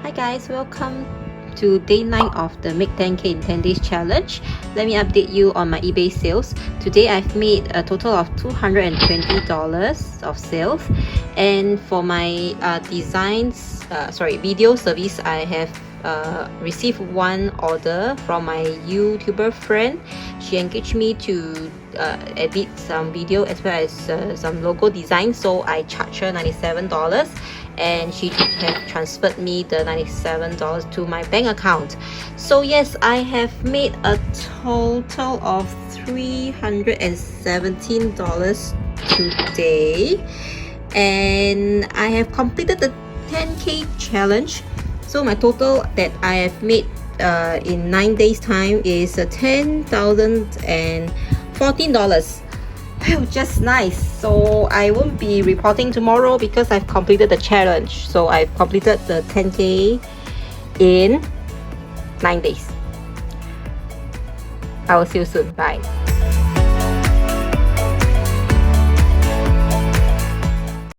Hi guys, welcome to day 9 of the Make 10K in 10 Days challenge. Let me update you on my eBay sales. Today I've made a total of $220 of sales, and for my video service, I have received one order from my YouTuber friend. She engaged me to edit some video as well as some logo design, so I charged her $97 and she have transferred me the $97 to my bank account. So yes, I have made a total of $317 today, and I have completed the 10K challenge. So my total that I have made in 9 days time is $10,014. Just nice. So I won't be reporting tomorrow because I've completed the challenge. So I've completed the 10K in 9 days. I will see you soon. Bye.